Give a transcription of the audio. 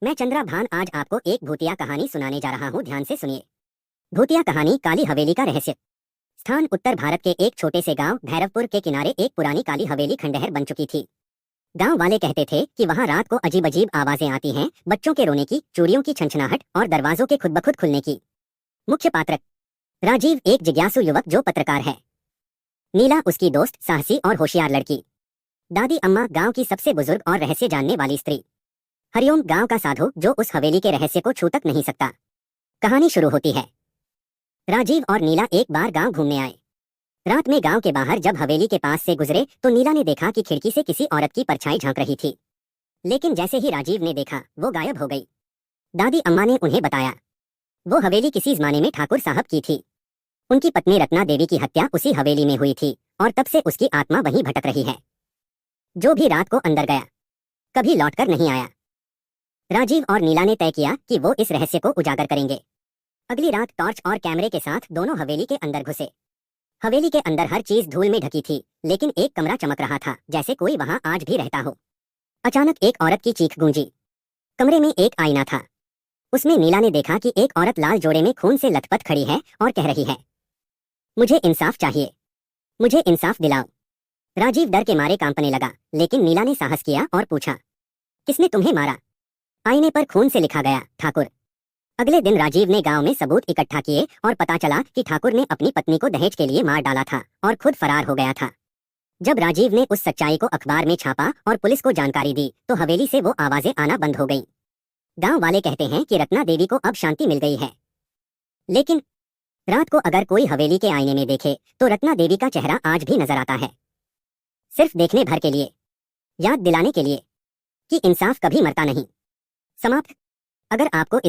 मैं चंद्रा भान आज आपको एक भूतिया कहानी सुनाने जा रहा हूँ। ध्यान से सुनिए। भूतिया कहानी काली हवेली का रहस्य। स्थान उत्तर भारत के एक छोटे से गांव भैरवपुर के किनारे एक पुरानी काली हवेली खंडहर बन चुकी थी। गांव वाले कहते थे कि वहां रात को अजीब अजीब आवाजें आती हैं, बच्चों के रोने की, चूड़ियों की छनछनाहट और दरवाजों के खुद ब खुद खुलने की। मुख्य पात्र राजीव, एक जिज्ञासु युवक जो पत्रकार है। नीला उसकी दोस्त, साहसी और होशियार लड़की। दादी अम्मा, गांव की सबसे बुजुर्ग और रहस्य जानने वाली स्त्री। हरिओम, गांव का साधु जो उस हवेली के रहस्य को छू तक नहीं सकता। कहानी शुरू होती है। राजीव और नीला एक बार गांव घूमने आए। रात में गांव के बाहर जब हवेली के पास से गुजरे तो नीला ने देखा कि खिड़की से किसी औरत की परछाई झांक रही थी। लेकिन जैसे ही राजीव ने देखा, वो गायब हो गई। दादी अम्मा ने उन्हें बताया, वो हवेली किसी जमाने में ठाकुर साहब की थी। उनकी पत्नी रत्ना देवी की हत्या उसी हवेली में हुई थी और तब से उसकी आत्मा वहीं भटक रही है। जो भी रात को अंदर गया, कभी लौटकर नहीं आया। राजीव और नीला ने तय किया कि वो इस रहस्य को उजागर करेंगे। अगली रात टॉर्च और कैमरे के साथ दोनों हवेली के अंदर घुसे। हवेली के अंदर हर चीज धूल में ढकी थी, लेकिन एक कमरा चमक रहा था, जैसे कोई वहां आज भी रहता हो। अचानक एक औरत की चीख गूंजी। कमरे में एक आईना था। उसमें नीला ने देखा कि एक औरत लाल जोड़े में खून से लथपथ खड़ी है और कह रही है, मुझे इंसाफ चाहिए, मुझे इंसाफ दिलाओ। राजीव डर के मारे कांपने लगा, लेकिन नीला ने साहस किया और पूछा, किसने तुम्हें मारा? आईने पर खून से लिखा गया, ठाकुर। अगले दिन राजीव ने गांव में सबूत इकट्ठा किए और पता चला कि ठाकुर ने अपनी पत्नी को दहेज के लिए मार डाला था और खुद फरार हो गया था। जब राजीव ने उस सच्चाई को अखबार में छापा और पुलिस को जानकारी दी तो हवेली से वो आवाजें आना बंद हो गईं। गांव वाले कहते हैं कि रत्ना देवी को अब शांति मिल गई है। लेकिन रात को अगर कोई हवेली के आईने में देखे तो रत्ना देवी का चेहरा आज भी नजर आता है, सिर्फ देखने भर के लिए, याद दिलाने के लिए कि इंसाफ कभी मरता नहीं। समाप्त। अगर आपको इस